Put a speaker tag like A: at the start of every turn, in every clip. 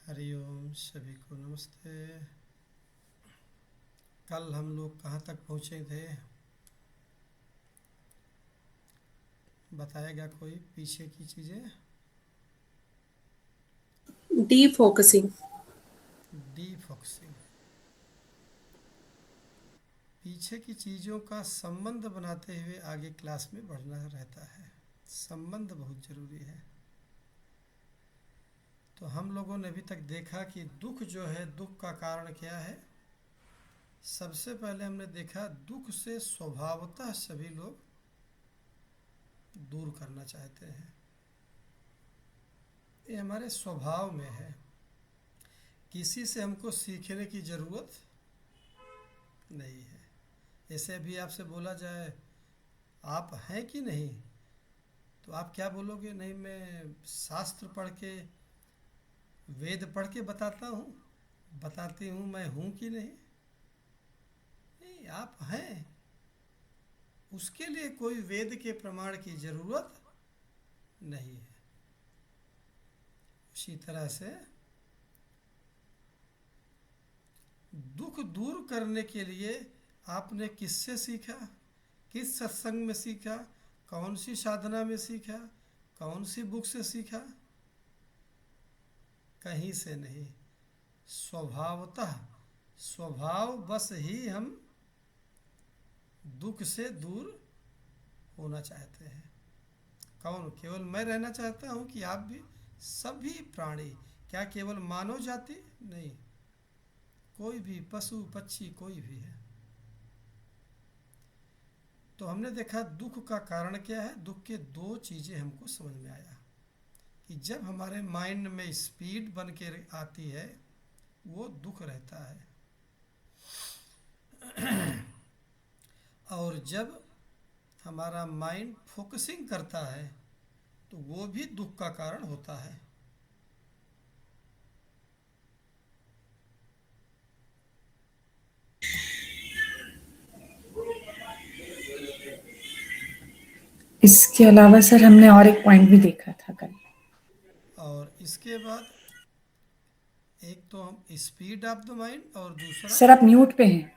A: हरिओम सभी को नमस्ते। कल हम लोग कहाँ तक पहुँचे थे? बताएगा कोई पीछे की चीज़ें?
B: Defocusing.
A: D focusing. पीछे की चीज़ों का संबंध बनाते हुए आगे क्लास में बढ़ना रहता है। संबंध बहुत ज़रूरी है। तो हम लोगों ने अभी तक देखा कि दुख जो है, दुख का कारण क्या है। सबसे पहले हमने देखा दुख से स्वभावतः सभी लोग दूर करना चाहते हैं। ये हमारे स्वभाव में है। किसी से हमको सीखने की ज़रूरत नहीं है। जैसे अभी आपसे बोला जाए आप हैं कि नहीं, तो आप क्या बोलोगे? नहीं, मैं शास्त्र पढ़ के, वेद पढ़ के बताता हूँ, बताती हूँ मैं हूँ कि नहीं। नहीं, आप हैं। उसके लिए कोई वेद के प्रमाण की ज़रूरत नहीं है। उसी तरह से दुख दूर करने के लिए आपने किससे सीखा, किस सत्संग में सीखा, कौन सी साधना में सीखा, कौन सी बुक से सीखा? कहीं से नहीं। स्वभावतः, स्वभाव बस ही हम दुख से दूर होना चाहते हैं। कौन? केवल मैं रहना चाहता हूँ कि आप भी? सभी प्राणी। क्या केवल मानव जाति? नहीं, कोई भी पशु पक्षी कोई भी है। तो हमने देखा दुख का कारण क्या है। दुख के दो चीज़ें हमको समझ में आया कि जब हमारे माइंड में स्पीड बन के आती है, वो दुख रहता है। और जब हमारा माइंड फोकसिंग करता है, तो वो भी दुख का कारण होता है।
B: इसके अलावा सर हमने और एक पॉइंट भी देखा था कल।
A: और इसके बाद एक तो हम स्पीड ऑफ द माइंड, और दूसरा
B: सर आप म्यूट पे हैं।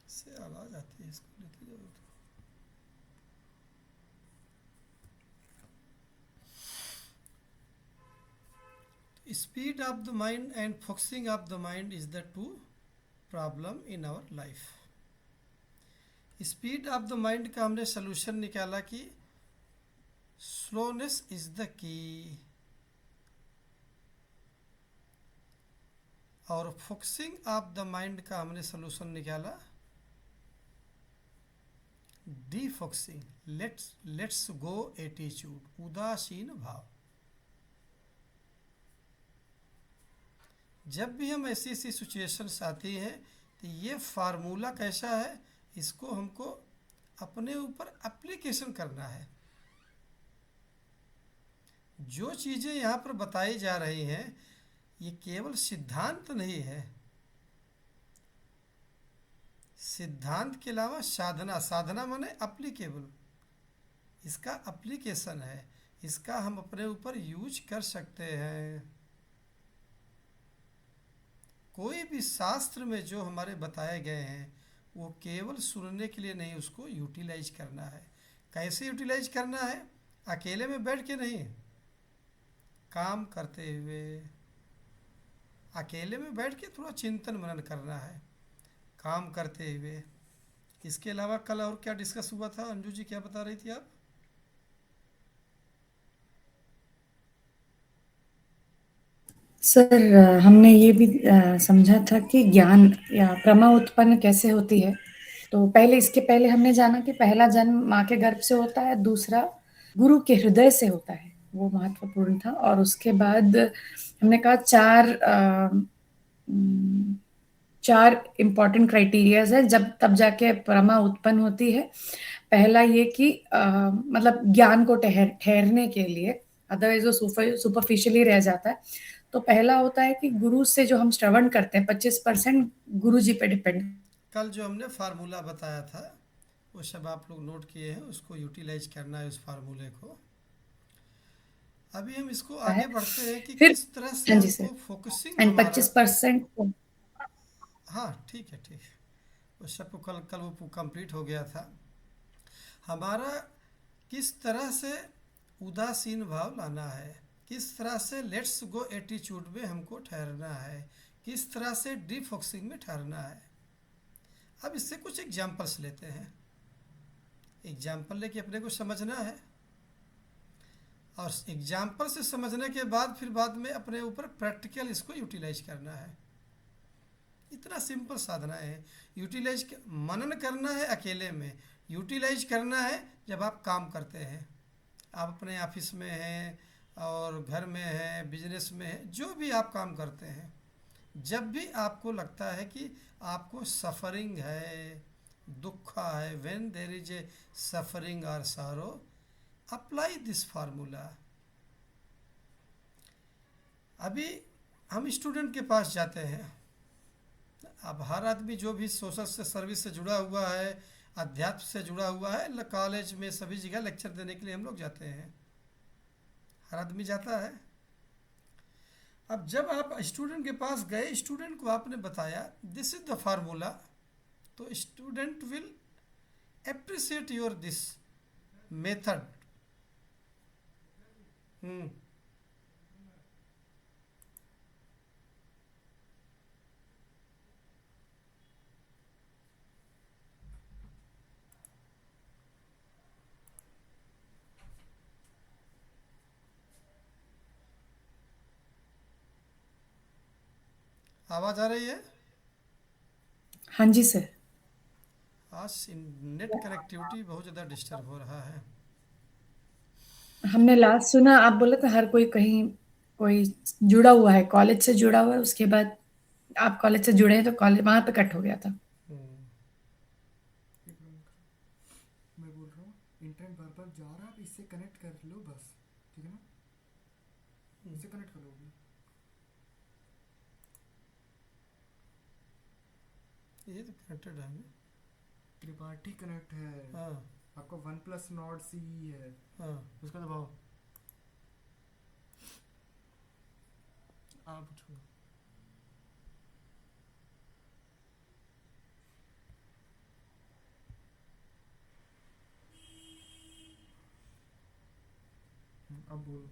A: से आवाज़ आती है, इसको लेते जाओ तो। Speed of the mind and focusing of the mind is the two problem in our life. Speed of the mind का हमने सोल्यूशन निकाला कि स्लोनेस इज द की, और फोकसिंग ऑफ द माइंड का हमने सोल्यूशन निकाला D focusing, let's let's go attitude, उदासीन भाव। जब भी हम ऐसी ऐसी सिचुएशंस आती हैं, तो ये फार्मूला कैसा है, इसको हमको अपने ऊपर एप्लीकेशन करना है। जो चीज़ें यहाँ पर बताई जा रही हैं, ये केवल सिद्धांत नहीं है। सिद्धांत के अलावा साधना, साधना माने अप्लीकेबल, इसका एप्लीकेशन है। इसका हम अपने ऊपर यूज कर सकते हैं। कोई भी शास्त्र में जो हमारे बताए गए हैं, वो केवल सुनने के लिए नहीं, उसको यूटिलाइज करना है। कैसे यूटिलाइज करना है? अकेले में बैठ के नहीं, काम करते हुए। अकेले में बैठ के थोड़ा चिंतन मनन करना है, काम करते हुए। इसके अलावा कल और क्या डिस्कस हुआ था? अंजू जी क्या बता रही थी आप?
B: सर हमने ये भी समझा था कि ज्ञान या प्रमा उत्पन्न कैसे होती है। तो पहले, इसके पहले हमने जाना कि पहला जन्म माँ के गर्भ से होता है, दूसरा गुरु के हृदय से होता है, वो महत्वपूर्ण था। और उसके बाद हमने कहा चार इम्पॉर्टेंट क्राइटेरियाज है, जब तब जाके परमा उत्पन्न होती है। पहला ये कि मतलब ज्ञान को ठहरने के लिए, अदरवाइज वो सुपरफिशियली रह जाता है। तो पहला होता है कि गुरु से जो हम श्रवण करते हैं 25% गुरु जी पे डिपेंड।
A: कल जो हमने फार्मूला बताया था वो सब आप लोग नोट किए हैं, उसको यूटिलाइज करना है उस फार्मूले को। अभी हम इसको
B: है
A: आगे बढ़ते हैं कि
B: फिर।
A: किस तरह से
B: हाँ जी सर।
A: हमको फोकसिंग
B: एंड
A: हमारा।
B: 25%।
A: हाँ ठीक है, ठीक है। उस सब को कल कल वो कंप्लीट हो गया था हमारा। किस तरह से उदासीन भाव लाना है, किस तरह से लेट्स गो एटीट्यूड में हमको ठहरना है, किस तरह से डिफोकसिंग में ठहरना है। अब इससे कुछ एग्जाम्पल्स लेते हैं। एग्जाम्पल लेके अपने को समझना है, और एग्जाम्पल से समझने के बाद फिर बाद में अपने ऊपर प्रैक्टिकल इसको यूटिलाइज करना है। इतना सिंपल साधना है। यूटिलाइज मनन करना है अकेले में, यूटिलाइज करना है जब आप काम करते हैं। आप अपने ऑफिस में हैं और घर में हैं, बिजनेस में हैं, जो भी आप काम करते हैं, जब भी आपको लगता है कि आपको सफरिंग है, दुख है, when there is a suffering और सारो, अप्लाई दिस फार्मूला। अभी हम स्टूडेंट के पास जाते हैं। अब हर आदमी जो भी सोशल से सर्विस से जुड़ा हुआ है, अध्यात्म से जुड़ा हुआ है, कॉलेज में सभी जगह लेक्चर देने के लिए हम लोग जाते हैं, हर आदमी जाता है। अब जब आप स्टूडेंट के पास गए, स्टूडेंट को आपने बताया दिस इज द फार्मूला, तो student will appreciate your this method. आवाज़ आ रही है?
B: हाँ जी सर।
A: आज नेट कनेक्टिविटी बहुत ज़्यादा डिस्टर्ब हो रहा है।
B: हमने लास्ट सुना आप बोले थे हर कोई कहीं कोई जुड़ा हुआ है, कॉलेज से जुड़ा हुआ है, उसके बाद आप कॉलेज से जुड़े हैं तो कॉलेज वहां पे कट हो गया था।
C: एक मिनट, मैं बोल रहा हूँ इंटरनेट बार बार जा रहा है, आप इससे कनेक्ट कर लो बस, ठीक है ना? इससे कनेक्ट कर लो अभी।
A: ये तो कनेक्टेड है ना?
C: त्रिपाठी कनेक्ट है।
A: हाँ
C: आपका वन प्लस नॉट सी है,
A: हाँ,
C: उसका दबाओ। आप छोड़ो। अब बोलो।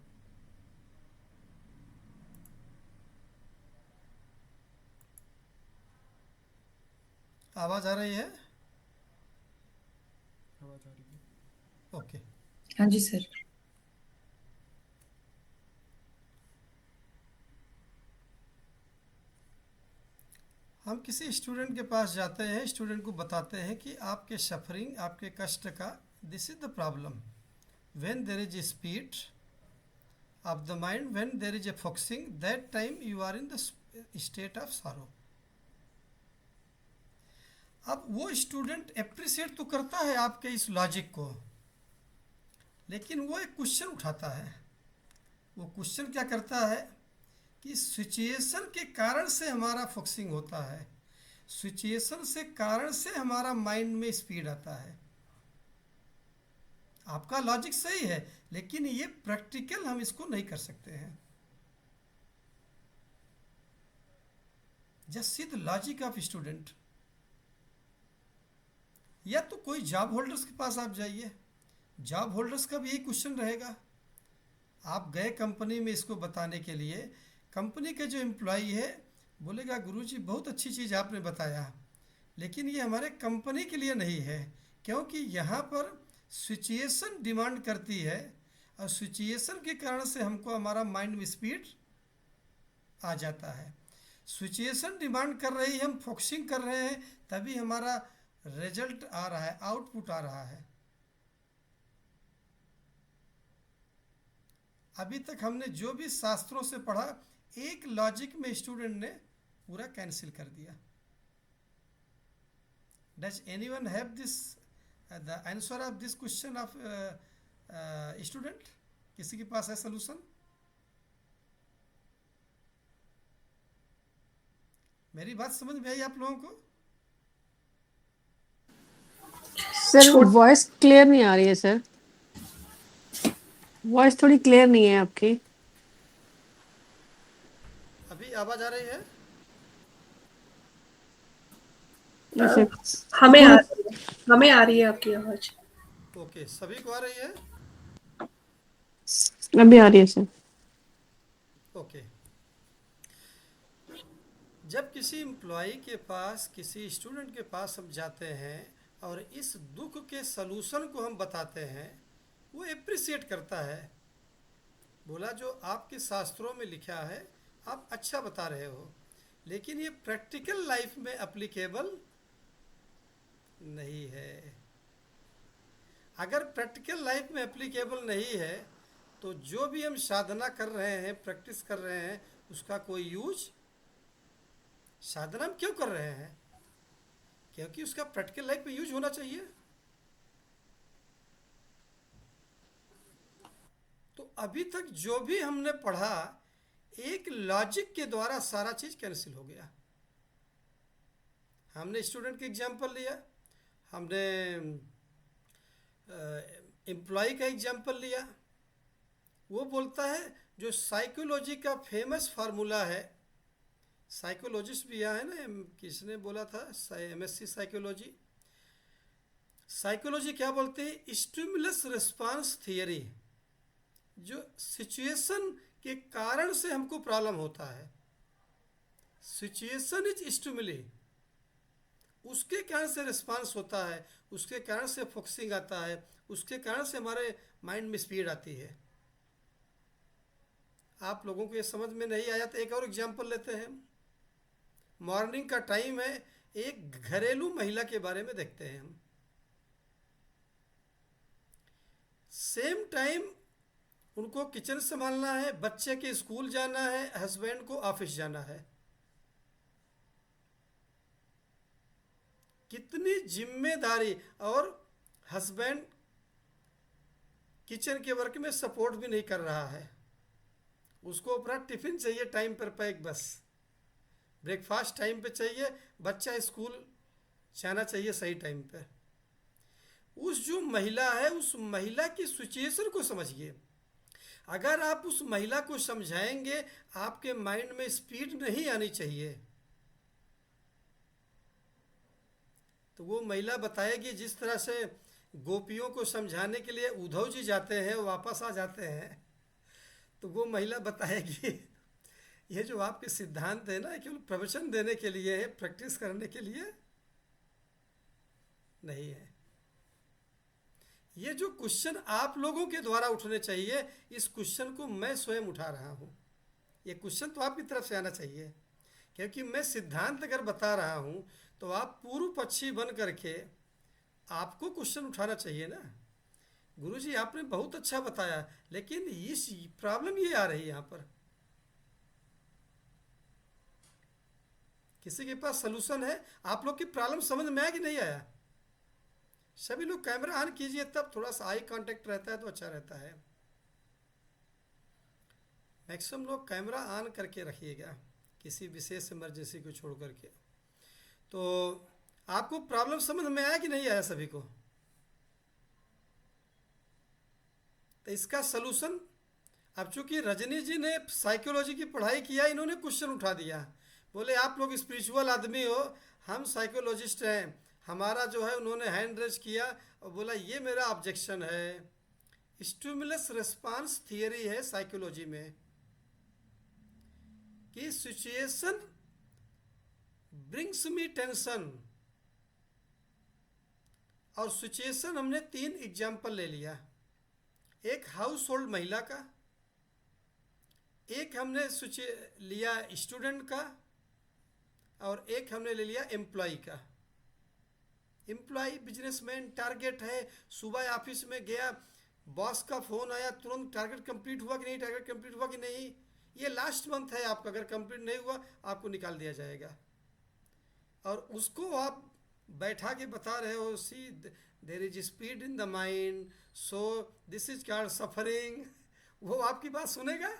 A: आवाज़ आ रही है?
C: आवाज आ रही है।
A: ओके।
B: हाँ जी सर।
A: हम किसी स्टूडेंट के पास जाते हैं, स्टूडेंट को बताते हैं कि आपके सफरिंग, आपके कष्ट का this is the problem. When there is a speed of the mind, when there is a focusing, that time you are in the state of sorrow. अब वो स्टूडेंट एप्रिसिएट तो करता है आपके इस लॉजिक को, लेकिन वो एक क्वेश्चन उठाता है। वो क्वेश्चन क्या करता है कि सिचुएशन के कारण से हमारा फोकसिंग होता है, सिचुएशन से कारण से हमारा माइंड में स्पीड आता है। आपका लॉजिक सही है, लेकिन ये प्रैक्टिकल हम इसको नहीं कर सकते हैं। Just see the logic of student. या तो कोई जॉब होल्डर्स के पास आप जाइए, जॉब होल्डर्स का भी यही क्वेश्चन रहेगा। आप गए कंपनी में इसको बताने के लिए, कंपनी के जो एम्प्लॉई है बोलेगा गुरुजी बहुत अच्छी चीज़ आपने बताया, लेकिन ये हमारे कंपनी के लिए नहीं है, क्योंकि यहाँ पर सिचुएशन डिमांड करती है, और सिचुएशन के कारण से हमको हमारा माइंड में स्पीड आ जाता है। सिचुएशन डिमांड कर रही है, हम फोकसिंग कर रहे हैं, तभी हमारा रिजल्ट आ रहा है, आउटपुट आ रहा है। अभी तक हमने जो भी शास्त्रों से पढ़ा, एक लॉजिक में स्टूडेंट ने पूरा कैंसिल कर दिया। Does anyone have this the answer of this question of student, किसी के पास है सोल्यूशन? मेरी बात समझ में आई आप लोगों को?
D: सर वॉइस क्लियर नहीं आ रही है सर, वॉइस थोड़ी क्लियर नहीं है आपकी।
A: अभी आवाज आ रही है?
D: जैसे
E: हमें आ रही है आपकी आवाज।
A: ओके, सभी को आ रही है?
D: अभी आ रही है सर।
A: ओके। जब किसी एम्प्लॉय के पास, किसी स्टूडेंट के पास हम जाते हैं और इस दुख के सलूशन को हम बताते हैं, वो एप्रिसिएट करता है। बोला जो आपके शास्त्रों में लिखा है आप अच्छा बता रहे हो, लेकिन ये प्रैक्टिकल लाइफ में एप्लीकेबल नहीं है। अगर प्रैक्टिकल लाइफ में एप्लीकेबल नहीं है तो जो भी हम साधना कर रहे हैं, प्रैक्टिस कर रहे हैं, उसका कोई यूज, साधना हम क्यों कर रहे हैं? क्योंकि उसका प्रैक्टिकल लाइफ में यूज होना चाहिए। तो अभी तक जो भी हमने पढ़ा, एक लॉजिक के द्वारा सारा चीज कैंसिल हो गया। हमने स्टूडेंट का एग्जाम्पल लिया, हमने एम्प्लॉय का एग्जाम्पल लिया। वो बोलता है जो साइकोलॉजी का फेमस फार्मूला है, साइकोलॉजिस्ट भी यहाँ है ना, किसने बोला था, MSc साइकोलॉजी। साइकोलॉजी क्या बोलते हैं? Stimulus response theory. जो सिचुएशन के कारण से हमको प्रॉब्लम होता है, सिचुएशन इज स्टिमुली, उसके कारण से रिस्पांस होता है, उसके कारण से फोकसिंग आता है, उसके कारण से हमारे माइंड में स्पीड आती है। आप लोगों को ये समझ में नहीं आया तो एक और एग्जांपल लेते हैं। मॉर्निंग का टाइम है, एक घरेलू महिला के बारे में देखते हैं हम। सेम टाइम उनको किचन संभालना है, बच्चे के स्कूल जाना है, हस्बैंड को ऑफिस जाना है। कितनी जिम्मेदारी, और हस्बैंड किचन के वर्क में सपोर्ट भी नहीं कर रहा है। उसको अपना टिफिन चाहिए टाइम पर पैक, बस ब्रेकफास्ट टाइम पे चाहिए, बच्चा स्कूल जाना चाहिए सही टाइम पे। उस जो महिला है, उस महिला की सिचुएशन को समझिए। अगर आप उस महिला को समझाएंगे, आपके माइंड में स्पीड नहीं आनी चाहिए, तो वो महिला बताएगी, जिस तरह से गोपियों को समझाने के लिए उद्धव जी जाते हैं, वापस आ जाते हैं, तो वो महिला बताएगी ये जो आपके सिद्धांत है ना, केवल प्रवचन देने के लिए है, प्रैक्टिस करने के लिए नहीं है। ये जो क्वेश्चन आप लोगों के द्वारा उठने चाहिए, इस क्वेश्चन को मैं स्वयं उठा रहा हूँ। ये क्वेश्चन तो आपकी तरफ से आना चाहिए, क्योंकि मैं सिद्धांत अगर बता रहा हूँ तो आप पूर्व पक्षी बन करके आपको क्वेश्चन उठाना चाहिए ना। गुरुजी आपने बहुत अच्छा बताया, लेकिन इस प्रॉब्लम ये आ रही है यहाँ पर। किसी के पास सलूशन है? आप लोग की प्रॉब्लम समझ में आया कि नहीं आया? सभी लोग कैमरा ऑन कीजिए, तब थोड़ा सा आई कांटेक्ट रहता है तो अच्छा रहता है। मैक्सिमम लोग कैमरा ऑन करके रखिएगा, किसी विशेष इमरजेंसी को छोड़ करके। तो आपको प्रॉब्लम समझ में आया कि नहीं आया सभी को? तो इसका सलूशन, अब चूंकि रजनी जी ने साइकोलॉजी की पढ़ाई किया, इन्होंने क्वेश्चन उठा दिया, बोले आप लोग स्पिरिचुअल आदमी हो, हम साइकोलॉजिस्ट हैं, हमारा जो है, उन्होंने हैंड रेज किया और बोला ये मेरा ऑब्जेक्शन है। स्टिमुलस रिस्पांस थियरी है साइकोलॉजी में कि सिचुएशन ब्रिंग्स मी टेंशन, और सिचुएशन हमने 3 एग्जाम्पल ले लिया। एक हाउस होल्ड महिला का, एक हमने लिया स्टूडेंट का, और एक हमने ले लिया एम्प्लॉय का। एम्प्लॉय बिजनेसमैन, टारगेट है, सुबह ऑफिस में गया, बॉस का फ़ोन आया, तुरंत टारगेट कंप्लीट हुआ कि नहीं, टारगेट कंप्लीट हुआ कि नहीं, ये लास्ट मंथ है आपका, अगर कंप्लीट नहीं हुआ आपको निकाल दिया जाएगा। और उसको आप बैठा के बता रहे हो, see there is speed in the mind, so this is called suffering. वो आपकी बात सुनेगा?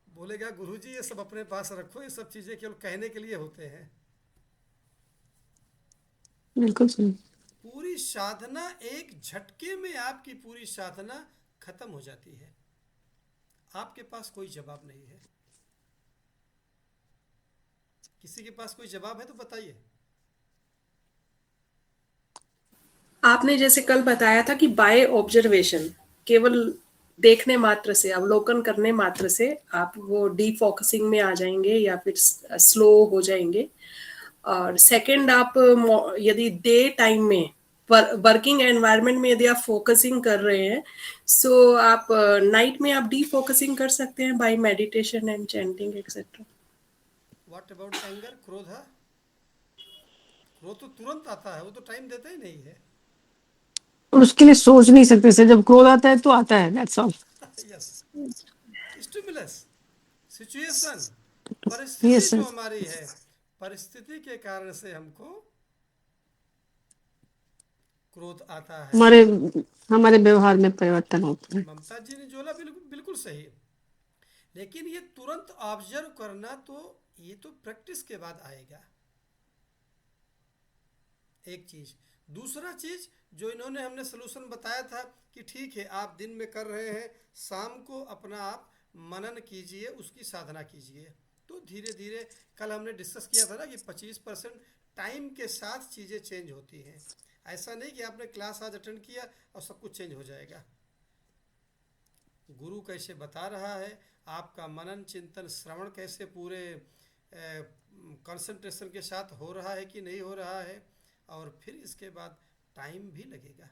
A: बोलेगा गुरुजी ये सब अपने पास रखो, ये सब चीज़ें केवल कहने के लिए होते हैं।
D: बिल्कुल सही।
A: पूरी साधना एक झटके में, आपकी पूरी साधना खत्म हो जाती है। आपके पास कोई जवाब नहीं है। किसी के पास कोई जवाब है तो बताइए।
E: आपने जैसे कल बताया था कि बाय ऑब्जर्वेशन, केवल देखने मात्र से, अवलोकन करने मात्र से आप वो डीफोकसिंग में आ जाएंगे या फिर स्लो हो जाएंगे। और सेकंड, आप यदि डे टाइम में वर्किंग एनवायरनमेंट में यदि आप फोकसिंग कर रहे हैं, सो आप नाइट में आप डीफोकसिंग कर सकते हैं by meditation and chanting etcetera.
A: What about anger, क्रोध है? क्रोध तो तुरंत आता है, वो तो टाइम देता ही नहीं है।
D: और उसके लिए सोच नहीं सकते सर, जब क्रोध आता है तो आता है, that's all.
A: Yes, stimulus, situation, परिस्थिति
D: यस सर।
A: जो हमारी है, परिस्थिति के कारण से हमको क्रोध आता है।
D: हमारे हमारे व्यवहार में परिवर्तन होता है।
A: ममता जी ने जोला बिल्कुल बिल्कुल सही। लेकिन ये तुरंत ऑब्जर्व करना तो ये तो प्रैक्टिस के बाद आएगा, एक चीज। दूसरा चीज जो इन्होंने हमने सलूशन बताया था कि ठीक है आप दिन में कर रहे हैं, शाम को अपना आप मनन कीजिए, उसकी साधना कीजिए, तो धीरे धीरे, कल हमने डिस्कस किया था ना कि 25% टाइम के साथ चीज़ें चेंज होती हैं। ऐसा नहीं कि आपने क्लास आज अटेंड किया और सब कुछ चेंज हो जाएगा। गुरु कैसे बता रहा है, आपका मनन चिंतन श्रवण कैसे पूरे कंसंट्रेशन के साथ हो रहा है कि नहीं हो रहा है, और फिर इसके बाद टाइम भी लगेगा।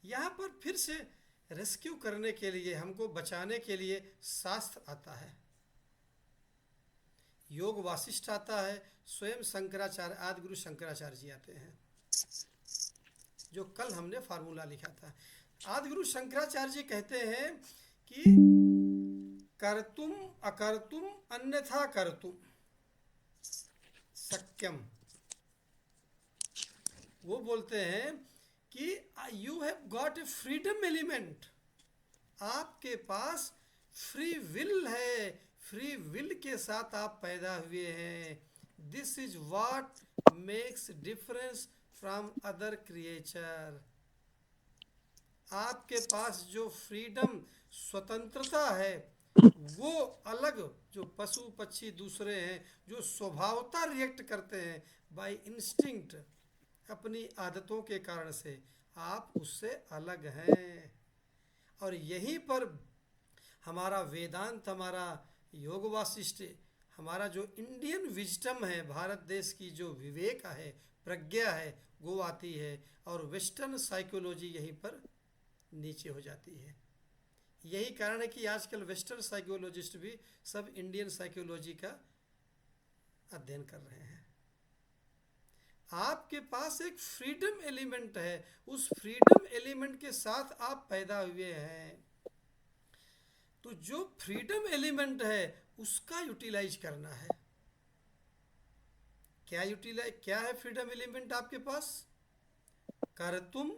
A: यहाँ पर फिर से रेस्क्यू करने के लिए, हमको बचाने के लिए शास्त्र आता है, योग वासिष्ठ आता है, स्वयं शंकराचार्य, आदि गुरु शंकराचार्य जी आते हैं, जो कल हमने फार्मूला लिखा था। आदि गुरु शंकराचार्य जी कहते हैं कि कर्तुम अकर्तुम अन्यथा कर्तुम सक्यम। वो बोलते हैं कि you have got a freedom element, आपके पास फ्री विल है, फ्री विल के साथ आप पैदा हुए हैं। This is what makes difference from other creature. आपके पास जो फ्रीडम, स्वतंत्रता है, वो अलग, जो पशु पक्षी दूसरे हैं जो स्वभावता रिएक्ट करते हैं बाय इंस्टिंक्ट, अपनी आदतों के कारण से, आप उससे अलग हैं। और यहीं पर हमारा वेदांत, हमारा योग वासिष्ठ, हमारा जो इंडियन विजडम है, भारत देश की जो विवेक है, प्रज्ञा है, वो आती है, और वेस्टर्न साइकोलॉजी यहीं पर नीचे हो जाती है। यही कारण है कि आजकल वेस्टर्न साइकोलॉजिस्ट भी सब इंडियन साइकोलॉजी का अध्ययन कर रहे हैं। आपके पास एक फ्रीडम एलिमेंट है, उस फ्रीडम एलिमेंट के साथ आप पैदा हुए हैं, तो जो फ्रीडम एलिमेंट है उसका यूटिलाइज करना है। क्या है फ्रीडम एलिमेंट आपके पास? कर्तुम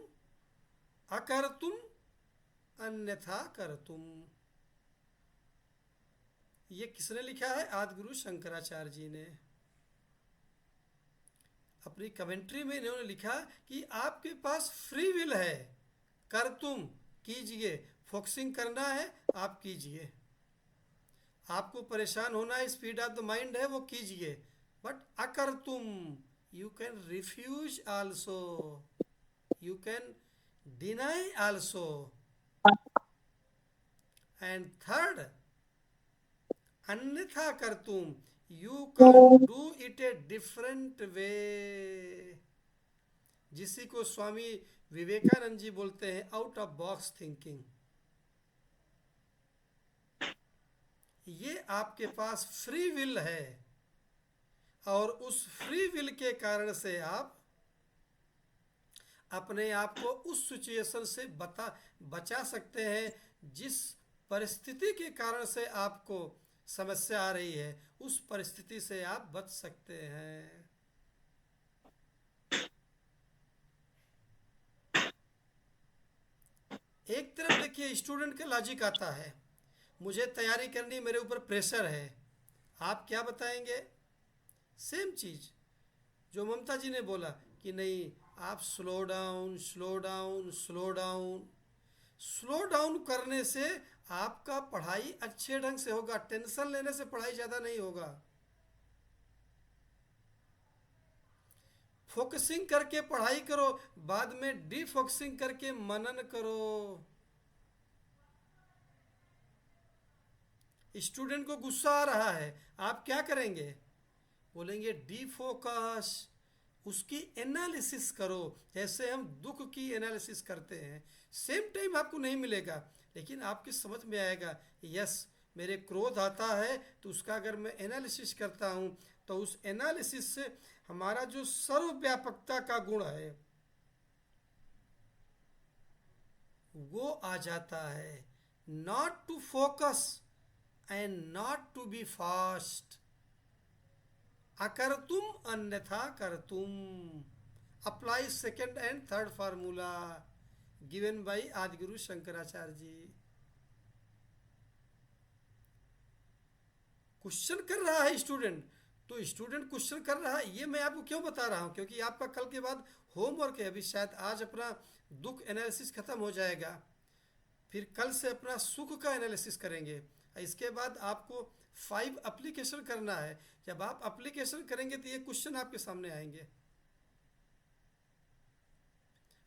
A: अकर्तुम अन्यथा कर्तुम। ये किसने लिखा है? आदि गुरु शंकराचार्य जी ने अपनी कमेंट्री में इन्होंने लिखा कि आपके पास फ्री विल है, कर्तुम कीजिए, फोकसिंग करना है आप कीजिए, आपको परेशान होना है, स्पीड ऑफ द माइंड है वो कीजिए, बट अकर्तुम, you can refuse also, you can deny also, and third अन्यथा कर्तुम, you can do it a different way, जिसी को स्वामी विवेकानंद जी बोलते हैं आउट ऑफ बॉक्स थिंकिंग। ये आपके पास फ्री विल है, और उस फ्री विल के कारण से आप अपने आप को उस सिचुएशन से बचा सकते हैं जिस परिस्थिति के कारण से आपको समस्या आ रही है, उस परिस्थिति से आप बच सकते हैं। एक तरफ देखिए स्टूडेंट का लॉजिक आता है, मुझे तैयारी करनी, मेरे ऊपर प्रेशर है। आप क्या बताएंगे? सेम चीज़ जो ममता जी ने बोला कि नहीं, आप slow down, slow down, slow down. Slow down करने से आपका पढ़ाई अच्छे ढंग से होगा, टेंशन लेने से पढ़ाई ज़्यादा नहीं होगा। फोकसिंग करके पढ़ाई करो, बाद में डिफोकसिंग करके मनन करो। स्टूडेंट को गुस्सा आ रहा है, आप क्या करेंगे? बोलेंगे डिफोकस, उसकी एनालिसिस करो, जैसे हम दुख की एनालिसिस करते हैं। सेम टाइम आपको नहीं मिलेगा, लेकिन आपकी समझ में आएगा, यस मेरे क्रोध आता है तो उसका अगर मैं एनालिसिस करता हूँ तो उस एनालिसिस से हमारा जो सर्वव्यापकता का गुण है वो आ जाता है। Not to focus and not to be fast, अकर्तुम अन्यथा कर्तुम। Apply second and third formula given by Adiguru Shankaracharya ji. Question कर रहा है स्टूडेंट, तो स्टूडेंट क्वेश्चन कर रहा है, ये मैं आपको क्यों बता रहा हूँ? क्योंकि आपका कल के बाद होमवर्क है। अभी शायद आज अपना दुख एनालिसिस खत्म हो जाएगा, फिर कल से अपना सुख का एनालिसिस करेंगे। इसके बाद आपको 5 एप्लीकेशन करना है। जब आप एप्लीकेशन करेंगे तो ये क्वेश्चन आपके सामने आएंगे,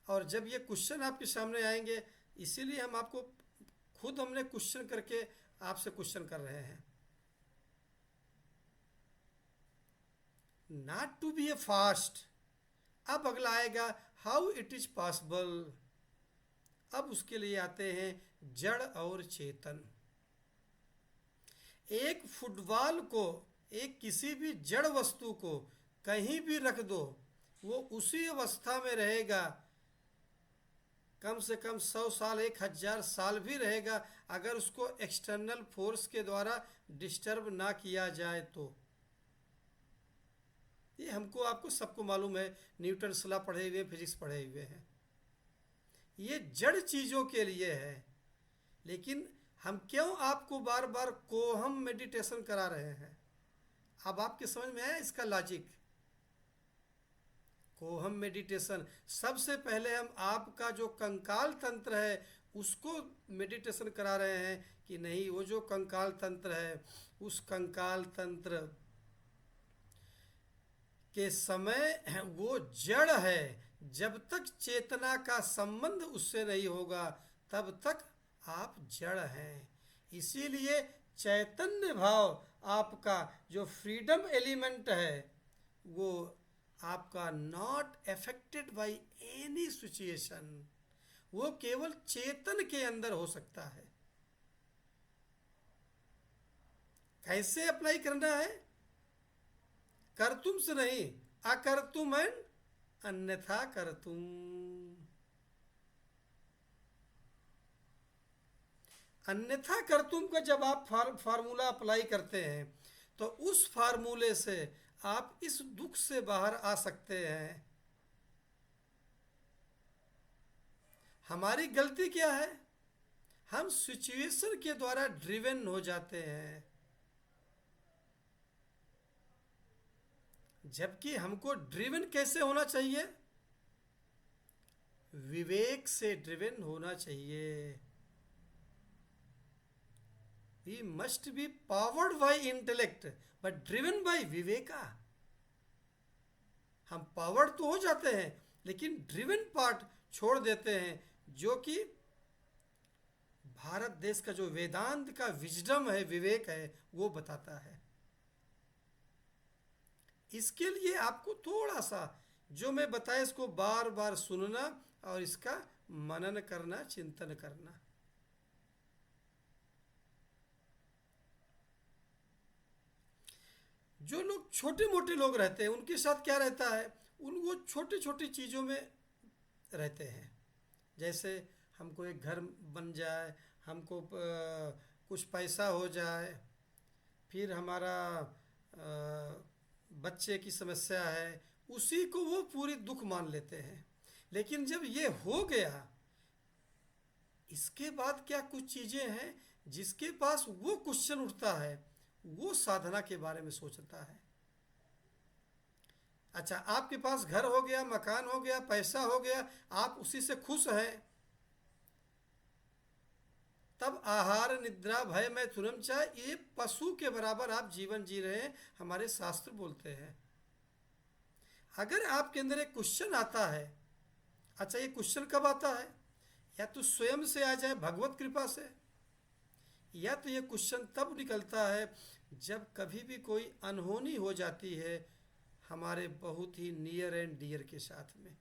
A: और जब ये क्वेश्चन आपके सामने आएंगे, इसीलिए हम आपको खुद हमने क्वेश्चन करके आपसे क्वेश्चन कर रहे हैं। Not to be a fast. अब अगला आएगा हाउ इट इज पॉसिबल। अब उसके लिए आते हैं जड़ और चेतन। एक फुटबॉल को, एक किसी भी जड़ वस्तु को कहीं भी रख दो, वो उसी अवस्था में रहेगा, कम से कम 100 साल, 1000 साल भी रहेगा, अगर उसको एक्सटर्नल फोर्स के द्वारा डिस्टर्ब ना किया जाए तो। ये हमको आपको सबको मालूम है, न्यूटन सला पढ़े हुए, फिजिक्स पढ़े हुए हैं। ये जड़ चीज़ों के लिए है, लेकिन हम क्यों आपको बार बार कोहम मेडिटेशन करा रहे हैं? अब आपके समझ में आया इसका लॉजिक? कोहम मेडिटेशन, सबसे पहले हम आपका जो कंकाल तंत्र है उसको मेडिटेशन करा रहे हैं कि नहीं, वो जो कंकाल तंत्र है, उस कंकाल तंत्र के समय वो जड़ है। जब तक चेतना का संबंध उससे नहीं होगा तब तक आप जड़ हैं। इसीलिए चैतन्य भाव आपका जो फ्रीडम एलिमेंट है वो आपका not affected by any situation, वो केवल चेतन के अंदर हो सकता है। कैसे अप्लाई करना है? कर्तुम से नहीं, अकर्तुम एंड अन्यथा कर्तुम। अन्यथा कर्तुम का जब आप फार्मूला अप्लाई करते हैं तो उस फार्मूले से आप इस दुख से बाहर आ सकते हैं। हमारी गलती क्या है? हम सिचुएशन के द्वारा ड्रिवन हो जाते हैं, जबकि हमको ड्रिवन कैसे होना चाहिए? विवेक से ड्रिवन होना चाहिए। We must be powered by intellect but driven by Viveka. हम पावर्ड तो हो जाते हैं लेकिन ड्रिवन पार्ट छोड़ देते हैं, जो कि भारत देश का जो वेदांत का विजडम है, विवेक है, वो बताता है। इसके लिए आपको थोड़ा सा जो मैं बताया इसको बार बार सुनना और इसका मनन करना, चिंतन करना। जो लोग छोटे मोटे लोग रहते हैं उनके साथ क्या रहता है, वो छोटी छोटी चीज़ों में रहते हैं। जैसे हमको एक घर बन जाए, हमको कुछ पैसा हो जाए, फिर हमारा बच्चे की समस्या है, उसी को वो पूरी दुख मान लेते हैं। लेकिन जब ये हो गया, इसके बाद क्या कुछ चीज़ें हैं जिसके पास वो क्वेश्चन उठता है, वो साधना के बारे में सोचता है। अच्छा, आपके पास घर हो गया, मकान हो गया, पैसा हो गया, आप उसी से खुश हैं, तब आहार निद्रा भय मैथुनम च, ये पशु के बराबर आप जीवन जी रहे हैं, हमारे शास्त्र बोलते हैं। अगर आपके अंदर एक क्वेश्चन आता है, अच्छा ये क्वेश्चन कब आता है? या तो स्वयं से आ जाए भगवत कृपा से, या तो ये क्वेश्चन तब निकलता है जब कभी भी कोई अनहोनी हो जाती है हमारे बहुत ही नियर एंड डियर के साथ में,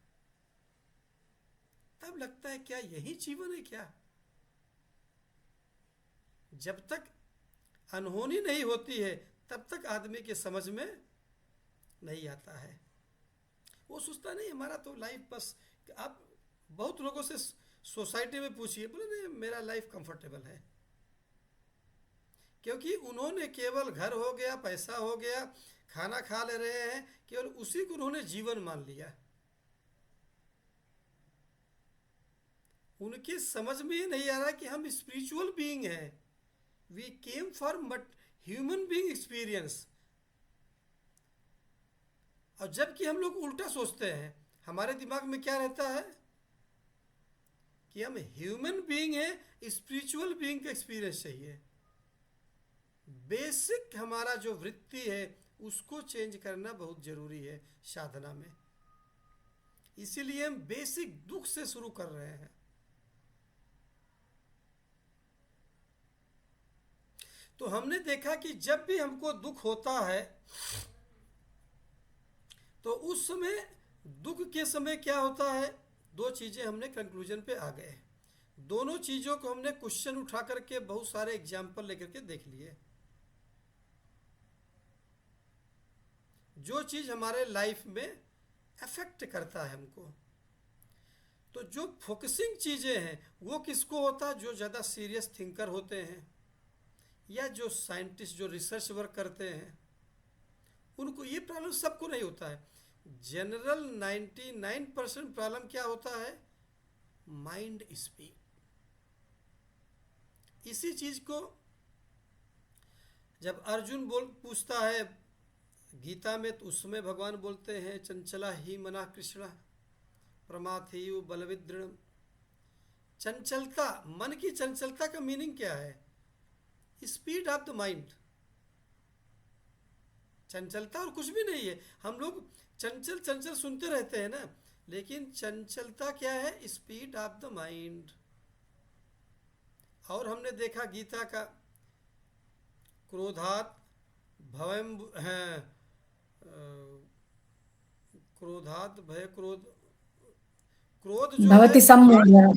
A: तब लगता है क्या यही जीवन है क्या? जब तक अनहोनी नहीं होती है तब तक आदमी के समझ में नहीं आता है। वो सोचता नहीं हमारा तो लाइफ बस, आप बहुत लोगों से सोसाइटी में पूछिए, बोले नहीं मेरा लाइफ कंफर्टेबल है, क्योंकि उन्होंने केवल घर हो गया, पैसा हो गया, खाना खा ले रहे हैं, केवल उसी को उन्होंने जीवन मान लिया। उनकी समझ में ही नहीं आ रहा कि हम स्पिरिचुअल बीइंग हैं, we came for human being experience. और जबकि हम लोग उल्टा सोचते हैं, हमारे दिमाग में क्या रहता है कि हम ह्यूमन बीइंग हैं, स्पिरिचुअल बीइंग का एक्सपीरियंस चाहिए। बेसिक हमारा जो वृत्ति है उसको चेंज करना बहुत जरूरी है साधना में। इसीलिए हम बेसिक दुख से शुरू कर रहे हैं। तो हमने देखा कि जब भी हमको दुख होता है तो उस समय, दुख के समय क्या होता है, दो चीज़ें हमने कंक्लूजन पे आ गए। दोनों चीज़ों को हमने क्वेश्चन उठा करके बहुत सारे एग्जाम्पल लेकर के देख लिए। जो चीज़ हमारे लाइफ में अफेक्ट करता है हमको, तो जो फोकसिंग चीज़ें हैं वो किसको होता है? जो ज़्यादा सीरियस थिंकर होते हैं या जो साइंटिस्ट, जो रिसर्च वर्क करते हैं, उनको ये प्रॉब्लम सबको नहीं होता है। जनरल 99% प्रॉब्लम क्या होता है? Mind speed. इसी चीज को जब अर्जुन पूछता है गीता में, तो उसमें भगवान बोलते हैं चंचला ही मना कृष्ण प्रमाथेयु बलविदृढ़। चंचलता, मन की चंचलता का मीनिंग क्या है? Speed of the mind. चंचलता और कुछ भी नहीं है। हम लोग चंचल चंचल सुनते रहते हैं ना, लेकिन चंचलता क्या है? Speed of the mind. और हमने देखा गीता का क्रोधात भयम, क्रोधात भय, क्रोध जो
B: भवति
A: है,
B: सम्मोहः।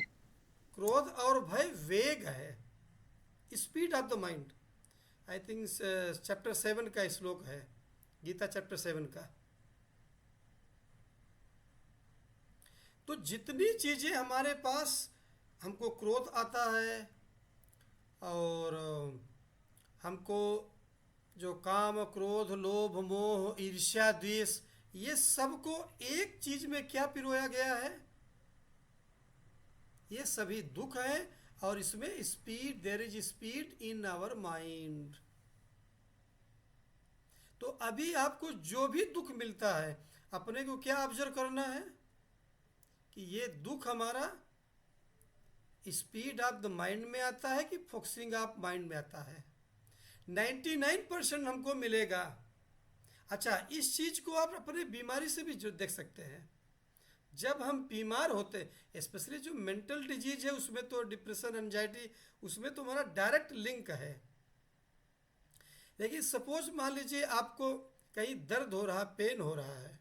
A: क्रोध और भय वेग है, speed of the mind. I think chapter 7 का श्लोक है, गीता चैप्टर 7 का। तो जितनी चीजें हमारे पास, हमको क्रोध आता है और हमको जो काम, क्रोध, लोभ, मोह, ईर्ष्या, द्वेष, ये सबको एक चीज में क्या पिरोया गया है? ये सभी दुख है और इसमें speed, there is speed in our mind. तो अभी आपको जो भी दुख मिलता है, अपने को क्या ऑब्जर्व करना है कि ये दुख हमारा स्पीड ऑफ द माइंड में आता है कि फोकसिंग ऑफ माइंड में आता है। 99% हमको मिलेगा। अच्छा, इस चीज को आप अपने बीमारी से भी जो देख सकते हैं। जब हम बीमार होते, स्पेशली जो मेंटल डिजीज है, उसमें तो डिप्रेशन, एंजाइटी, उसमें तो हमारा डायरेक्ट लिंक है। लेकिन सपोज मान लीजिए आपको कहीं दर्द हो रहा, पेन हो रहा है,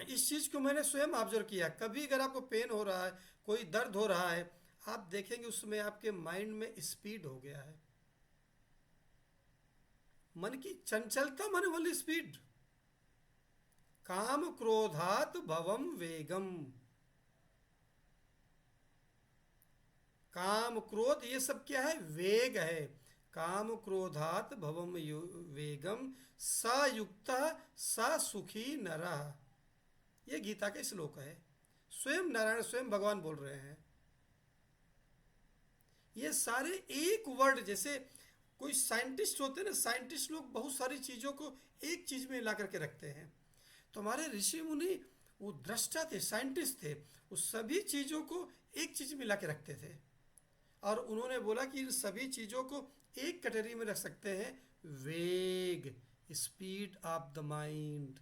A: इस चीज को मैंने स्वयं ऑब्जर्व किया। कभी अगर आपको पेन हो रहा है, कोई दर्द हो रहा है, आप देखेंगे उसमें आपके माइंड में स्पीड हो गया है। मन की चंचलता, मन वाली स्पीड। काम क्रोधात भवम वेगम। काम, क्रोध, ये सब क्या है? वेग है। काम क्रोधात भवम वेगम स युक्ता स सुखी नरः। ये गीता का श्लोक है, स्वयं नारायण स्वयं भगवान बोल रहे हैं। ये सारे एक वर्ड, जैसे कोई साइंटिस्ट होते हैं ना, साइंटिस्ट लोग बहुत सारी चीज़ों को एक चीज़ में ला करके रखते हैं। तो हमारे ऋषि मुनि वो दृष्टा थे, साइंटिस्ट थे, वो सभी चीज़ों को एक चीज़ में ला के रखते थे। और उन्होंने बोला कि इन सभी चीज़ों को एक कैटेगरी में रख सकते हैं, वेग, स्पीड ऑफ द माइंड।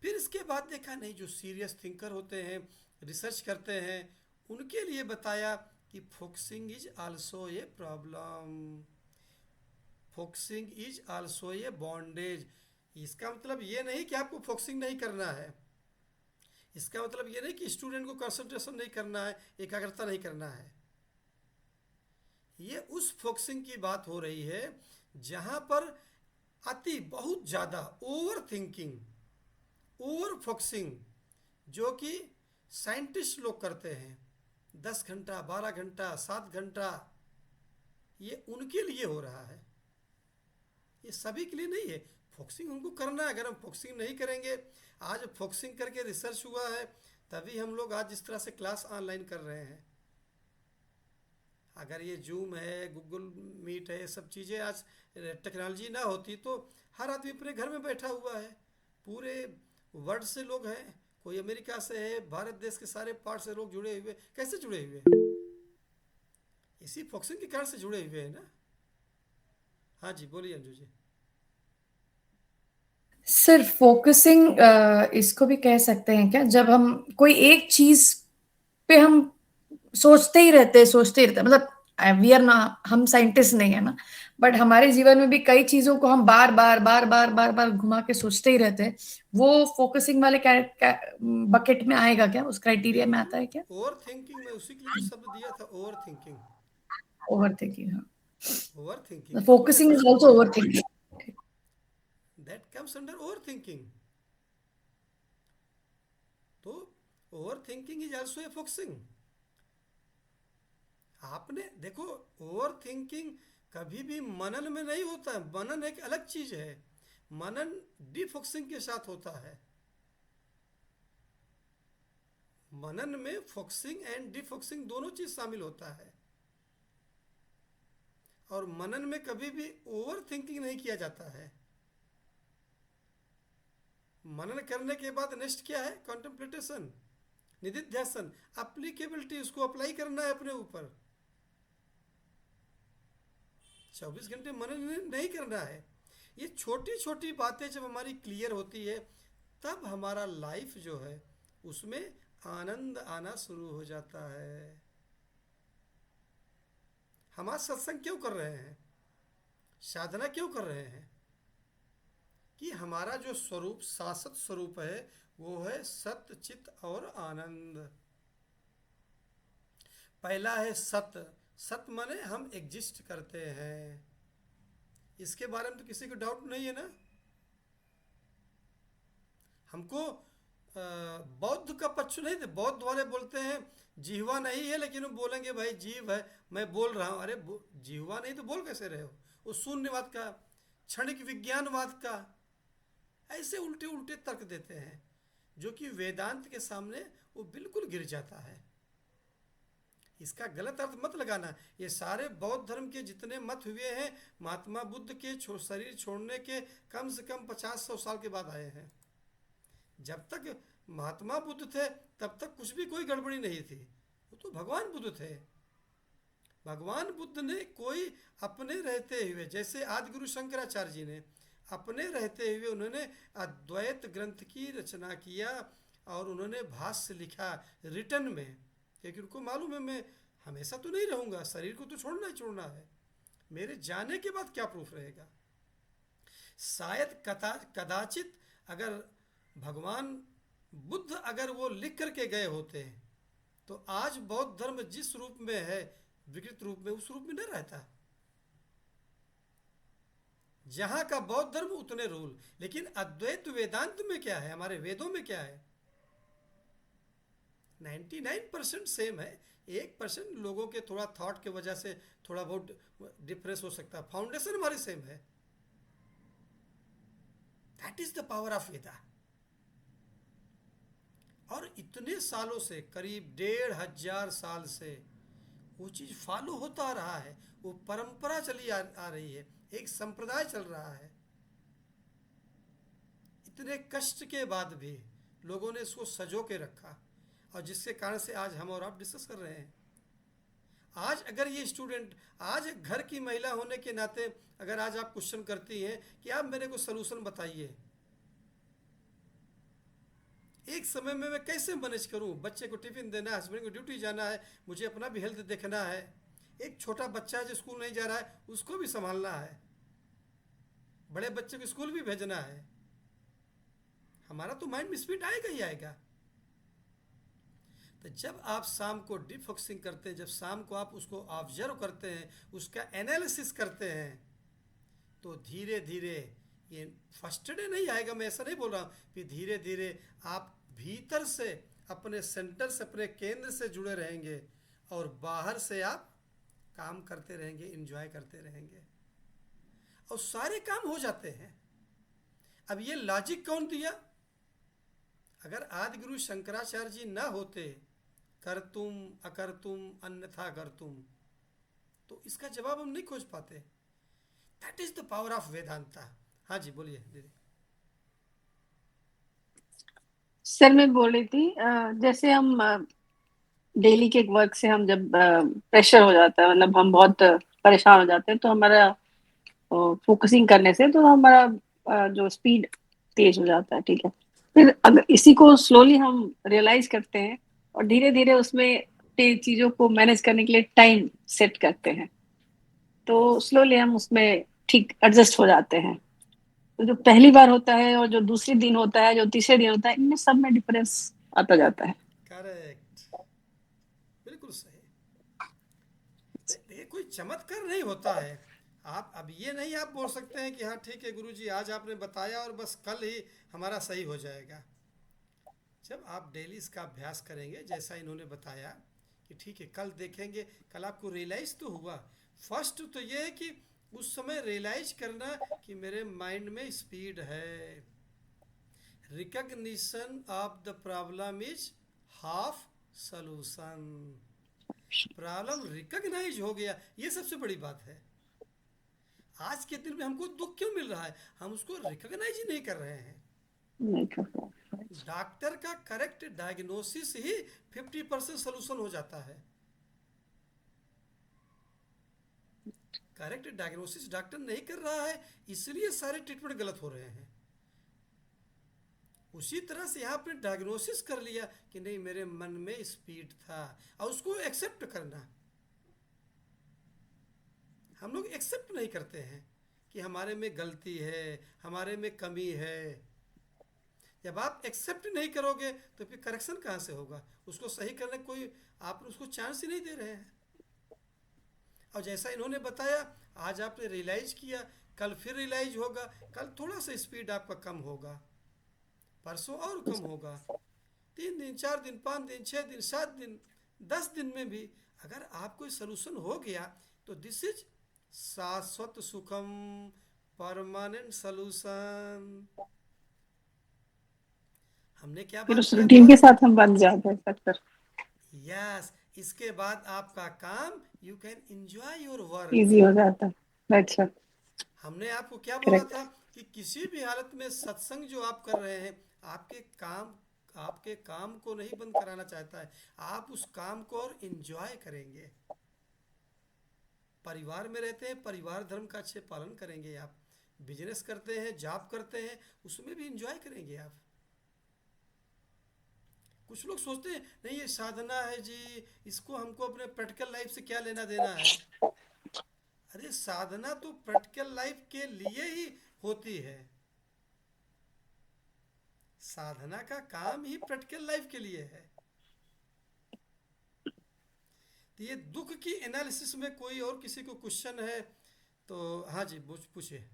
A: फिर इसके बाद देखा नहीं, जो सीरियस थिंकर होते हैं, रिसर्च करते हैं, उनके लिए बताया कि focusing is also a problem, focusing is also a bondage. इसका मतलब ये नहीं कि आपको फोकसिंग नहीं करना है, इसका मतलब ये नहीं कि स्टूडेंट को कंसंट्रेशन नहीं करना है, एकाग्रता नहीं करना है। ये उस फोकसिंग की बात हो रही है जहाँ पर अति बहुत ज़्यादा ओवर थिंकिंग, ओवर फोकसिंग, जो कि साइंटिस्ट लोग करते हैं 10 घंटा 12 घंटा 7 घंटा, ये उनके लिए हो रहा है, ये सभी के लिए नहीं है। फोकसिंग उनको करना है। अगर हम फोकसिंग नहीं करेंगे, आज फोकसिंग करके रिसर्च हुआ है, तभी हम लोग आज जिस तरह से क्लास ऑनलाइन कर रहे हैं। अगर ये जूम है, गूगल मीट है, ये सब चीज़ें आज टेक्नोलॉजी ना होती तो हर आदमी अपने घर में बैठा हुआ है। पूरे वर्ल्ड से लोग हैं, कोई अमेरिका से है, भारत देश के सारे पार्ट से लोग जुड़े हुए। कैसे जुड़े हुए हैं? इसी फोकसिंग के कारण से जुड़े हुए हैं ना। हाँ जी, बोलिए अंजू जी।
B: सर फोकसिंग इसको भी कह सकते हैं क्या, जब हम कोई एक चीज पे हम सोचते ही रहते, मतलब वी आर ना, हम साइंटिस्ट नहीं है ना, बट हमारे जीवन में भी कई चीजों को हम बार बार बार बार बार बार घुमा के सोचते ही रहते हैं। वो फोकसिंग वाले बकेट में आएगा क्या, उस क्राइटेरिया में आता है क्या?
A: ओवर थिंकिंग में उसी के लिए तो शब्द दिया था, ओवर थिंकिंग।
B: ओवर थिंकिंग, हाँ।
A: Over thinking
B: focusing is also over thinking.
A: that comes under overthinking. तो overthinking is also a foxing। आपने देखो, overthinking कभी भी मनन में नहीं होता है। मनन एक अलग चीज है, मनन डिफोक्सिंग के साथ होता है। मनन में फोक्सिंग एंड डिफोक्सिंग दोनों चीज शामिल होता है। और मनन में कभी भी ओवर थिंकिंग नहीं किया जाता है। मनन करने के बाद नेक्स्ट क्या है? कॉन्टेम्प्लेटेशन, निधिध्यासन, एप्लीकेबिलिटी, उसको अप्लाई करना है अपने ऊपर। 24 घंटे मनन नहीं करना है। ये छोटी छोटी बातें जब हमारी क्लियर होती है, तब हमारा लाइफ जो है उसमें आनंद आना शुरू हो जाता है। हम आज सत्संग क्यों कर रहे हैं, साधना क्यों कर रहे हैं? कि हमारा जो स्वरूप, शाश्वत स्वरूप है, वो है सत्य, चित और आनंद। पहला है सत्य। सत्य माने हम एग्जिस्ट करते हैं, इसके बारे में तो किसी को डाउट नहीं है ना। हमको बौद्ध का पक्ष नहीं थे। बौद्ध वाले बोलते हैं जीवा नहीं है, लेकिन वो बोलेंगे भाई जीव है, मैं बोल रहा हूँ। अरे जीवा नहीं तो बोल कैसे रहे हो? वो शून्यवाद का, क्षणिक विज्ञानवाद का, ऐसे उल्टे उल्टे तर्क देते हैं, जो कि वेदांत के सामने वो बिल्कुल गिर जाता है। इसका गलत अर्थ मत लगाना। ये सारे बौद्ध धर्म के जितने मत हुए हैं, महात्मा बुद्ध के शरीर छोड़ने के कम से कम 50-100 साल के बाद आए हैं। जब तक महात्मा बुद्ध थे तब तक कुछ भी कोई गड़बड़ी नहीं थी। वो तो भगवान बुद्ध थे। भगवान बुद्ध ने कोई अपने रहते हुए, जैसे आदि गुरु शंकराचार्य जी ने अपने रहते हुए उन्होंने अद्वैत ग्रंथ की रचना किया और उन्होंने भाष्य लिखा रिटर्न में, क्योंकि उनको मालूम है मैं हमेशा तो नहीं रहूँगा, शरीर को तो छोड़ना ही छोड़ना है, मेरे जाने के बाद क्या प्रूफ रहेगा। शायद कदाचित अगर भगवान बुद्ध अगर वो लिख करके गए होते तो आज बौद्ध धर्म जिस रूप में है, विकृत रूप में, उस रूप में न रहता। जहां का बौद्ध धर्म उतने रूल। लेकिन अद्वैत वेदांत में क्या है, हमारे वेदों में क्या है? 99% सेम है। 1% लोगों के थोड़ा थॉट के वजह से थोड़ा बहुत डिफरेंस हो सकता है, फाउंडेशन हमारी सेम है। That is the power of Veda. और इतने सालों से, करीब 1500 साल से वो चीज़ फॉलो होता रहा है, वो परंपरा चली आ रही है, एक संप्रदाय चल रहा है। इतने कष्ट के बाद भी लोगों ने इसको सजो के रखा, और जिसके कारण से आज हम और आप डिस्कस कर रहे हैं। आज अगर ये स्टूडेंट, आज घर की महिला होने के नाते अगर आज आप क्वेश्चन करती हैं कि आप मेरे को सलूशन बताइए, एक समय में मैं कैसे मैनेज करूं, बच्चे को टिफिन देना है, हस्बैंड को ड्यूटी जाना है, मुझे अपना भी हेल्थ देखना है, एक छोटा बच्चा है जो स्कूल नहीं जा रहा है उसको भी संभालना है, बड़े बच्चे को स्कूल भी भेजना है, हमारा तो माइंड में स्पीड आएगा ही आएगा। तो जब आप शाम को डीप फोकसिंग करते हैं, जब शाम को आप उसको ऑब्जर्व करते हैं, उसका एनालिसिस करते हैं, तो धीरे धीरे, ये फर्स्ट डे नहीं आएगा, मैं ऐसा नहीं बोल रहा हूँ, फिर धीरे धीरे आप भीतर से, अपने सेंटर से, अपने केंद्र से जुड़े रहेंगे, और बाहर से आप काम करते रहेंगे, एंजॉय करते रहेंगे, और सारे काम हो जाते हैं। अब ये लॉजिक कौन दिया? अगर आदि गुरु शंकराचार्य जी ना होते, करतुम अकर्तुम अन्यथा करतुम, तो इसका जवाब हम नहीं खोज पाते। That is the power of Vedanta. हाँ जी, बोलिए दीदी।
D: सर मैं बोल रही थी जैसे हम डेली के वर्क से हम जब प्रेशर हो जाता है, मतलब हम बहुत परेशान हो जाते हैं, तो हमारा फोकसिंग करने से तो हमारा जो स्पीड तेज हो जाता है, ठीक है। फिर अगर इसी को स्लोली हम रियलाइज करते हैं और धीरे धीरे उसमें चीजों को मैनेज करने के लिए टाइम सेट करते हैं, तो स्लोली हम उसमें ठीक एडजस्ट हो जाते हैं। तो जो पहली बार होता है और जो दूसरे दिन होता है, जो तीसरे दिन होता है, इनमें सब में डिफरेंस आता जाता है।
A: करेक्ट, बिल्कुल सही। ये कोई चमत्कार नहीं होता है। आप अब ये नहीं आप बोल सकते हैं कि हाँ ठीक है गुरुजी आज आपने बताया और बस कल ही हमारा सही हो जाएगा। जब आप डेली इसका अभ्यास करेंगे, जैसा इन्होंने बताया कि ठीक है कल देखेंगे, कल आपको रियलाइज तो हुआ। फर्स्ट तो ये है कि उस समय रियलाइज करना कि मेरे माइंड में स्पीड है। Recognition of the problem is half solution. Problem recognize हो गया, ये सबसे बड़ी बात है। आज के दिन में हमको दुख क्यों मिल रहा है? हम उसको रिकग्नाइज ही नहीं कर रहे हैं।
D: नहीं कर पाए।
A: डॉक्टर का करेक्ट डायग्नोसिस ही 50% सोल्यूशन हो जाता है। करेक्ट डायग्नोसिस डॉक्टर नहीं कर रहा है, इसलिए सारे ट्रीटमेंट गलत हो रहे हैं। उसी तरह से यहाँ पे डायग्नोसिस कर लिया कि नहीं मेरे मन में स्पीड था, और उसको एक्सेप्ट करना। हम लोग एक्सेप्ट नहीं करते हैं कि हमारे में गलती है, हमारे में कमी है। जब आप एक्सेप्ट नहीं करोगे तो फिर करेक्शन कहाँ से होगा? उसको सही करने कोई आप उसको चांस ही नहीं दे रहे हैं। और जैसा इन्होंने बताया, आज आपने रियलाइज किया, कल फिर रियलाइज होगा, कल थोड़ा सा स्पीड आपका कम होगा, परसों और कम होगा, 3 दिन 4 दिन 5 दिन 6 दिन 7 दिन 10 दिन में भी अगर आपको सोल्यूशन हो गया तो दिस इज शाश्वत सुखम, परमानेंट सोल्यूशन। हमने क्या
D: फिर
A: बात
D: उस
A: किया
D: रूटीन
A: था?
D: के साथ हम बन जाते हैं सर।
A: यस, इसके बाद आपका काम, you can enjoy your work.
D: Easy हो जाता है। अच्छा,
A: हमने आपको क्या बोला
D: करेक्ट।
A: था कि किसी भी हालत में सत्संग जो आप कर रहे हैं, आपके काम को नहीं बंद कराना चाहता है, आप उस काम को और एंजॉय करेंगे। परिवार में रहते हैं, परिवार धर्म का अच्छे पालन करेंगे आप। बिजनेस करते हैं, जॉब करते हैं, उसमें भी एंजॉय करेंगे आप। कुछ लोग सोचते हैं नहीं ये साधना है जी, इसको हमको अपने प्रैक्टिकल लाइफ से क्या लेना देना है। अरे साधना तो प्रैक्टिकल लाइफ के लिए ही होती है। साधना का काम ही प्रैक्टिकल लाइफ के लिए है। तो ये दुख की एनालिसिस में कोई और किसी को क्वेश्चन है तो हाँ जी पूछिए।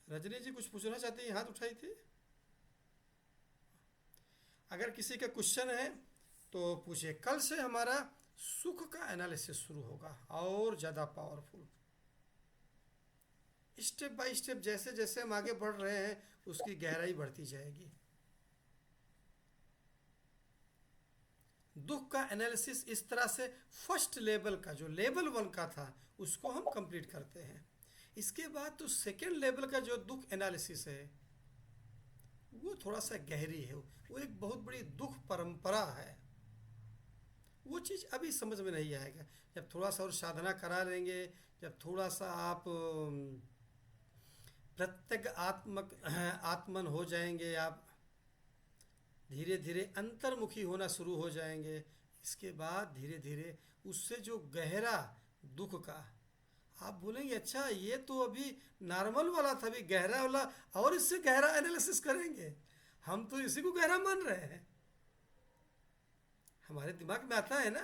A: रजनी जी कुछ पूछना चाहती हैं, हाथ उठाई थी। अगर किसी का क्वेश्चन है तो पूछिए। कल से हमारा सुख का एनालिसिस शुरू होगा और ज़्यादा पावरफुल। स्टेप बाय स्टेप जैसे जैसे हम आगे बढ़ रहे हैं उसकी गहराई बढ़ती जाएगी। दुख का एनालिसिस इस तरह से फर्स्ट लेवल का जो लेवल 1 का था उसको हम कंप्लीट करते हैं। इसके बाद तो सेकेंड लेवल का जो दुख एनालिसिस है वो थोड़ा सा गहरी है, वो एक बहुत बड़ी दुख परंपरा है। वो चीज़ अभी समझ में नहीं आएगा। जब थोड़ा सा और साधना करा लेंगे, जब थोड़ा सा आप प्रत्येक आत्मन हो जाएंगे, आप धीरे धीरे अंतर्मुखी होना शुरू हो जाएंगे। इसके बाद धीरे धीरे उससे जो गहरा दुख का आप बोलेंगे अच्छा ये तो अभी नॉर्मल वाला था, अभी गहरा वाला और इससे गहरा एनालिसिस करेंगे। हम तो इसी को गहरा मान रहे हैं, हमारे दिमाग में आता है ना,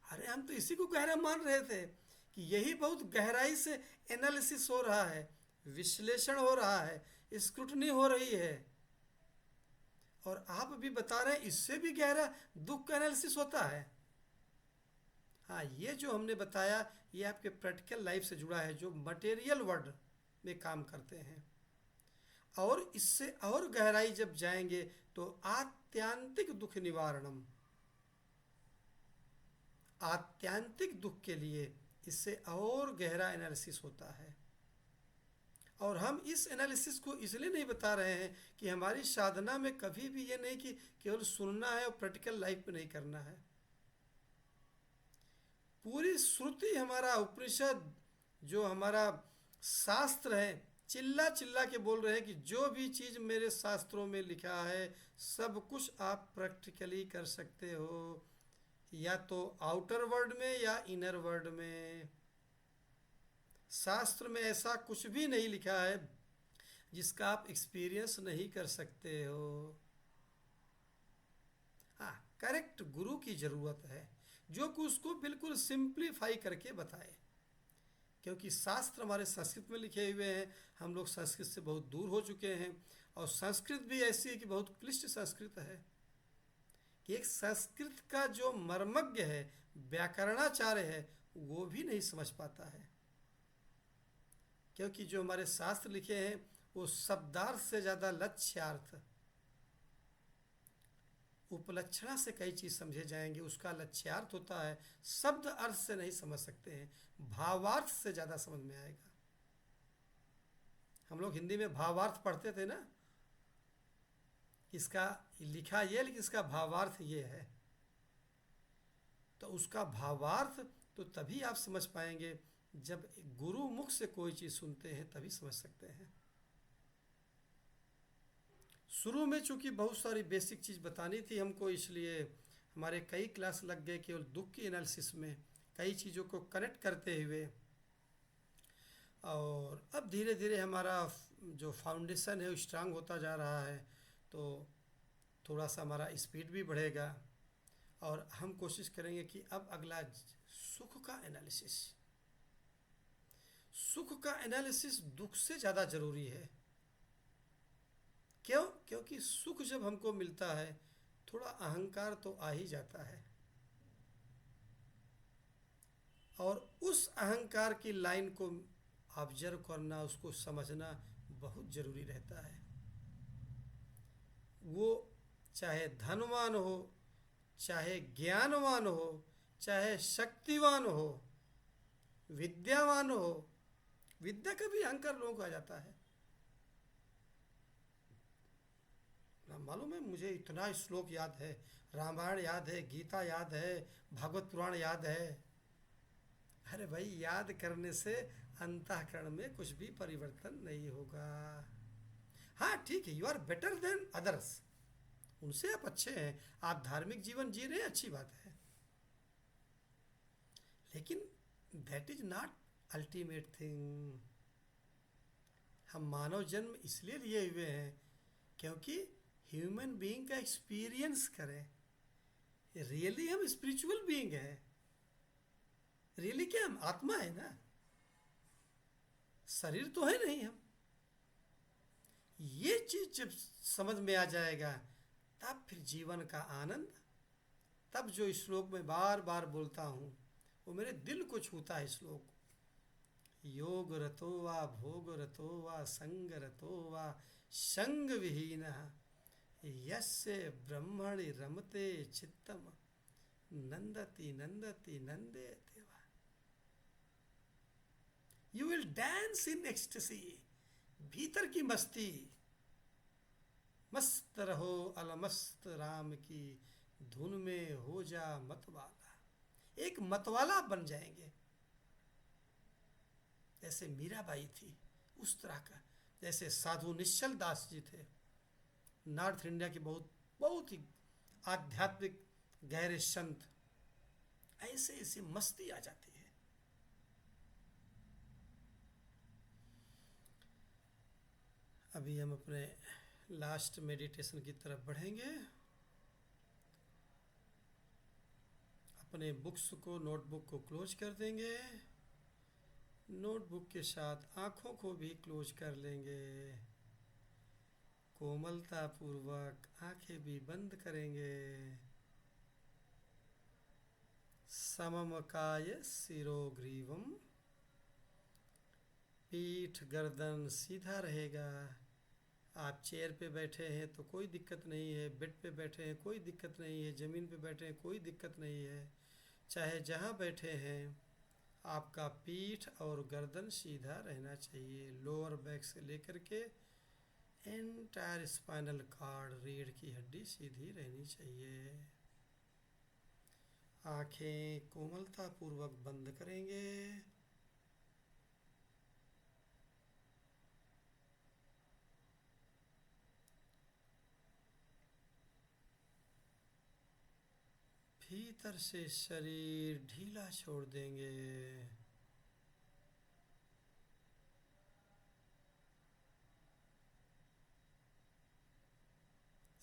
A: अरे हम तो इसी को गहरा मान रहे थे कि यही बहुत गहराई से एनालिसिस हो रहा है, विश्लेषण हो रहा है, स्क्रूटनी हो रही है। और आप भी बता रहे हैं इससे भी गहरा दुख का एनालिसिस होता है। हाँ, ये जो हमने बताया ये आपके प्रैक्टिकल लाइफ से जुड़ा है, जो मटेरियल वर्ल्ड में काम करते हैं। और इससे और गहराई जब जाएंगे तो आत्यांतिक दुख निवारणम, आत्यांतिक दुख के लिए इससे और गहरा एनालिसिस होता है। और हम इस एनालिसिस को इसलिए नहीं बता रहे हैं कि हमारी साधना में कभी भी ये नहीं कि केवल सुनना है और प्रैक्टिकल लाइफ में नहीं करना है। पूरी श्रुति, हमारा उपनिषद, जो हमारा शास्त्र है, चिल्ला चिल्ला के बोल रहे हैं कि जो भी चीज़ मेरे शास्त्रों में लिखा है सब कुछ आप प्रैक्टिकली कर सकते हो, या तो आउटर वर्ल्ड में या इनर वर्ल्ड में। शास्त्र में ऐसा कुछ भी नहीं लिखा है जिसका आप एक्सपीरियंस नहीं कर सकते हो। हाँ, करेक्ट गुरु की ज़रूरत है जो कि उसको बिल्कुल सिंप्लीफाई करके बताए, क्योंकि शास्त्र हमारे संस्कृत में लिखे हुए हैं। हम लोग संस्कृत से बहुत दूर हो चुके हैं, और संस्कृत भी ऐसी है कि बहुत क्लिष्ट संस्कृत है कि एक संस्कृत का जो मर्मज्ञ है, व्याकरणाचार्य है, वो भी नहीं समझ पाता है। क्योंकि जो हमारे शास्त्र लिखे हैं वो शब्दार्थ से ज़्यादा लक्ष्यार्थ, उपलक्षणा से कई चीज़ समझे जाएंगे, उसका लक्ष्यार्थ होता है। शब्द अर्थ से नहीं समझ सकते हैं, भावार्थ से ज़्यादा समझ में आएगा। हम लोग हिंदी में भावार्थ पढ़ते थे ना, इसका लिखा ये लेकिन इसका भावार्थ ये है, तो उसका भावार्थ तो तभी आप समझ पाएंगे जब गुरु मुख से कोई चीज़ सुनते हैं, तभी समझ सकते हैं। शुरू में चूँकि बहुत सारी बेसिक चीज़ बतानी थी हमको, इसलिए हमारे कई क्लास लग गए केवल दुख की एनालिसिस में, कई चीज़ों को कनेक्ट करते हुए। और अब धीरे धीरे हमारा जो फाउंडेशन है वो स्ट्रांग होता जा रहा है, तो थोड़ा सा हमारा स्पीड भी बढ़ेगा। और हम कोशिश करेंगे कि अब अगला सुख का एनालिसिस, सुख का एनालिसिस दुख से ज़्यादा ज़रूरी है। क्यों? क्योंकि सुख जब हमको मिलता है थोड़ा अहंकार तो आ ही जाता है, और उस अहंकार की लाइन को ऑब्जर्व करना, उसको समझना बहुत ज़रूरी रहता है। वो चाहे धनवान हो, चाहे ज्ञानवान हो, चाहे शक्तिवान हो, विद्यावान हो, विद्या का भी अहंकार लोगों को आ जाता है। मालूम है मुझे इतना श्लोक याद है, रामायण याद है, गीता याद है, भागवत पुराण याद है। अरे भाई, याद करने से अंतःकरण में कुछ भी परिवर्तन नहीं होगा। हाँ ठीक है, you are better than others, उनसे आप अच्छे हैं, आप धार्मिक जीवन जी रहे हैं, अच्छी बात है, लेकिन that is not ultimate thing. हम मानव जन्म इसलिए लिए हुए हैं क्योंकि ह्यूमन बीइंग का एक्सपीरियंस करें। रियली हम स्पिरिचुअल बीइंग हैं, रियली क्या हम आत्मा है ना, शरीर तो है नहीं हम। ये चीज जब समझ में आ जाएगा तब फिर जीवन का आनंद, तब जो श्लोक में बार बार बोलता हूँ वो मेरे दिल को छूता है। श्लोक, योग रतो वा भोग रतो वा संग रतो वा संग विहीन यस्य ब्रह्मणि रमते चित्तम नंदति नंदति नंदेति वा। You will dance in ecstasy, भीतर की मस्ती, मस्त रहो अलमस्त राम की धुन में हो जा मतवाला। एक मतवाला बन जाएंगे, जैसे मीराबाई थी उस तरह का, जैसे साधु निश्चल दास जी थे, नॉर्थ इंडिया के बहुत बहुत ही आध्यात्मिक गहरे संत। ऐसे ऐसे मस्ती आ जाती है। अभी हम अपने लास्ट मेडिटेशन की तरफ बढ़ेंगे। अपने बुक्स को, नोटबुक को क्लोज कर देंगे। नोटबुक के साथ आँखों को भी क्लोज कर लेंगे। कोमलता पूर्वक आंखें भी बंद करेंगे। सममकाय शिरोग्रीवम, पीठ गर्दन सीधा रहेगा। आप चेयर पे बैठे हैं तो कोई दिक्कत नहीं है, बेड पे बैठे हैं कोई दिक्कत नहीं है, ज़मीन पे बैठे हैं कोई दिक्कत नहीं है। चाहे जहाँ बैठे हैं आपका पीठ और गर्दन सीधा रहना चाहिए। लोअर बैक से लेकर के एंटायर स्पाइनल कॉर्ड, रीढ़ की हड्डी सीधी रहनी चाहिए। आँखें कोमलता पूर्वक बंद करेंगे। भीतर से शरीर ढीला छोड़ देंगे।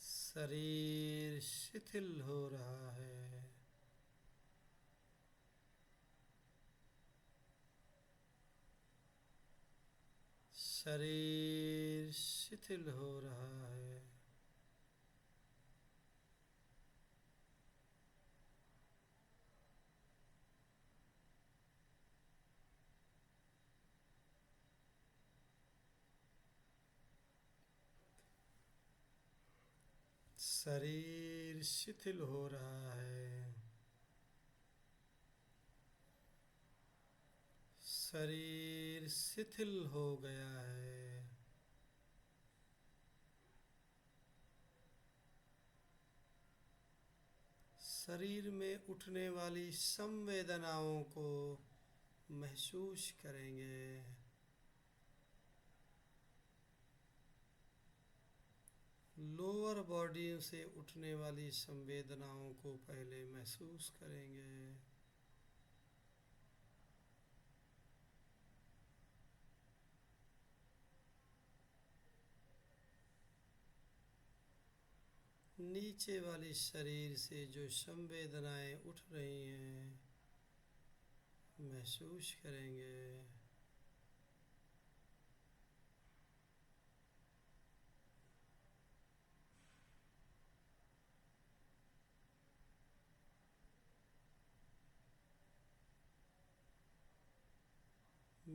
A: शरीर शिथिल हो रहा है। शरीर शिथिल हो रहा है। शरीर शिथिल हो रहा है। शरीर शिथिल हो गया है। शरीर में उठने वाली संवेदनाओं को महसूस करेंगे। लोअर बॉडी से उठने वाली संवेदनाओं को पहले महसूस करेंगे। नीचे वाली शरीर से जो संवेदनाएं उठ रही हैं महसूस करेंगे।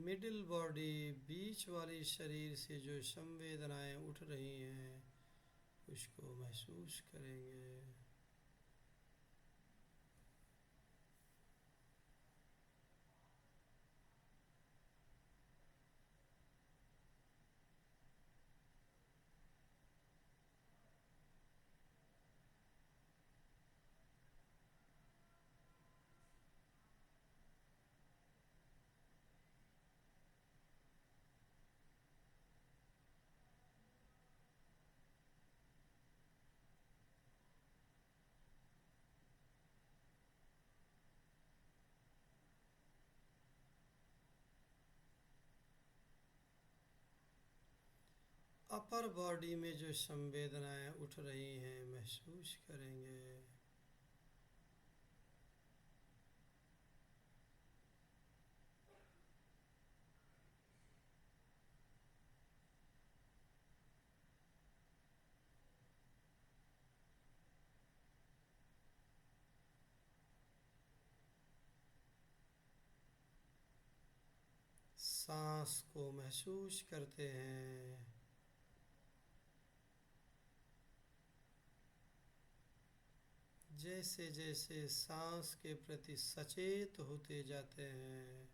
A: मिडिल बॉडी, बीच वाली शरीर से जो संवेदनाएं उठ रही हैं उसको महसूस करेंगे। अपर बॉडी में जो संवेदनाएं उठ रही हैं महसूस करेंगे। सांस को महसूस करते हैं। जैसे जैसे सांस के प्रति सचेत होते जाते हैं,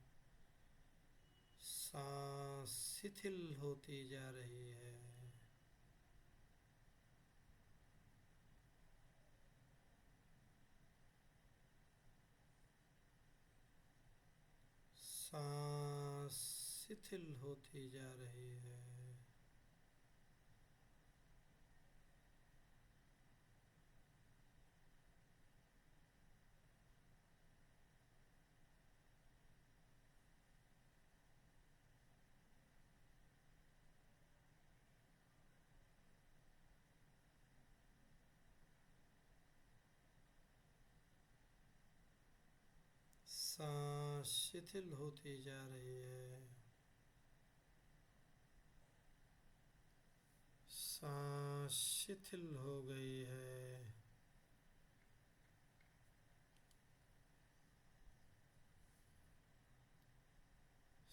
A: सांस शिथिल होती जा रही है। सांस शिथिल होती जा रही है। सांस शिथिल होती जा रही है। सांस शिथिल हो गई है।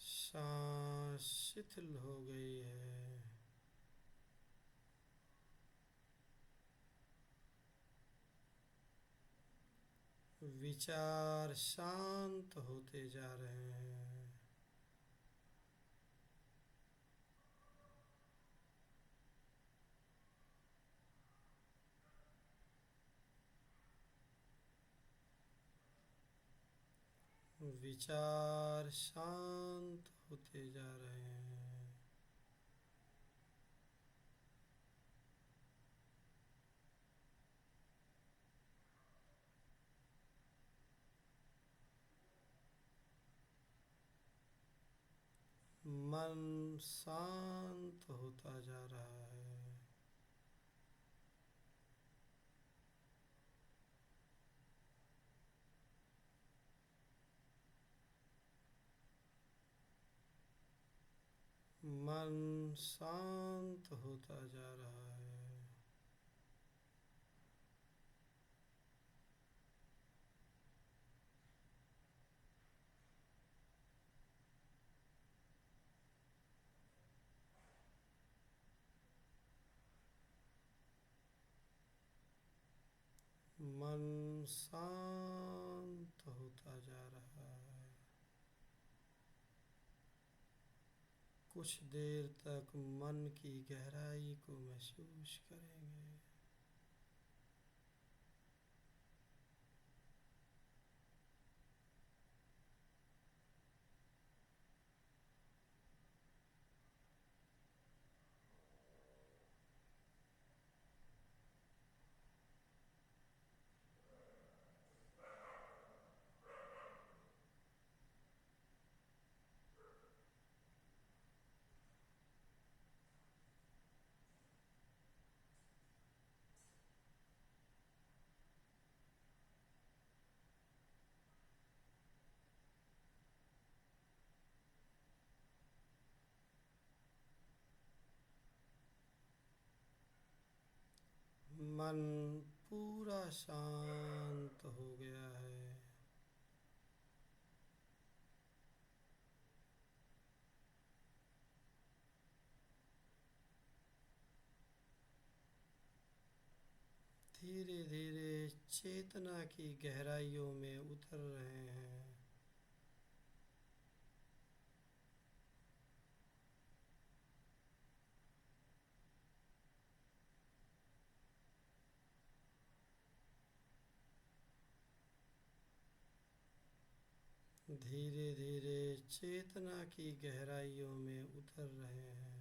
A: सांस शिथिल हो गई है। विचार शांत होते जा रहे हैं। विचार शांत होते जा रहे हैं। मन शांत होता जा रहा है। मन शांत होता जा रहा है। मन शांत होता जा रहा है। कुछ देर तक मन की गहराई को महसूस करेंगे। मन पूरा शांत हो गया है। धीरे धीरे चेतना की गहराइयों में उतर रहे हैं। धीरे धीरे चेतना की गहराइयों में उतर रहे हैं।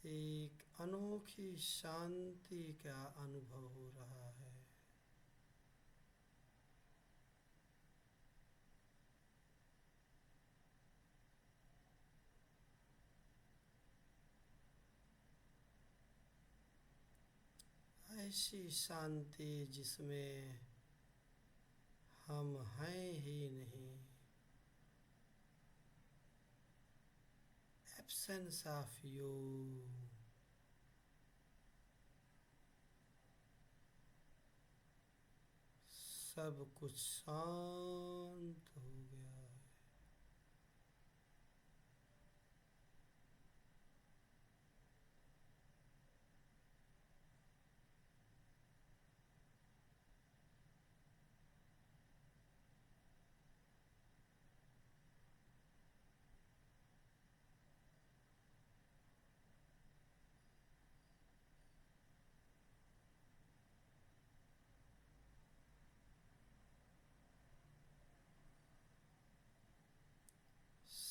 A: एक अनोखी शांति का अनुभव हो रहा है। ऐसी शांति जिसमें हम हैं ही नहीं, एब्सेंस ऑफ यू। सब कुछ शांत हो गया है।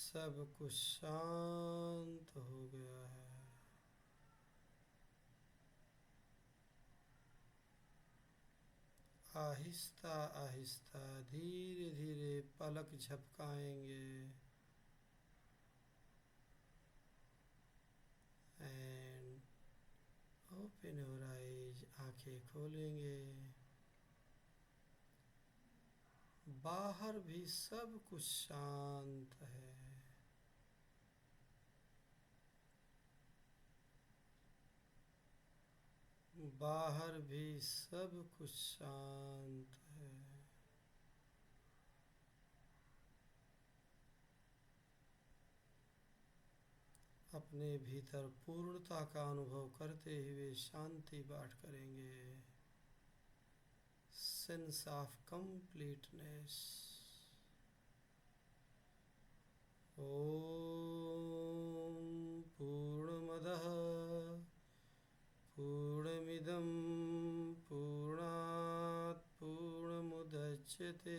A: सब कुछ शांत हो गया है। आहिस्ता आहिस्ता धीरे धीरे पलक झपकाएंगे एंड ओपन योर आइज, आंखें खोलेंगे। बाहर भी सब कुछ शांत है। बाहर भी सब कुछ शांत है। अपने भीतर पूर्णता का अनुभव करते हुए शांति पाठ करेंगे। Sense of completeness. ओम पूर्णमदः पूर्णमिदं पूर्णात् पूर्णमुदच्यते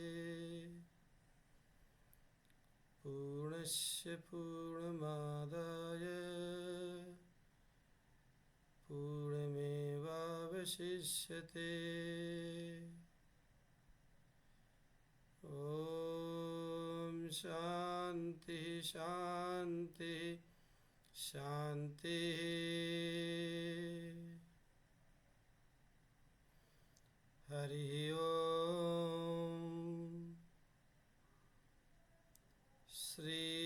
A: पूर्णस्य पूर्णमादाय पूर्णमेवावशिष्यते। ओम शांति शांति शांति। हरि ओम। श्री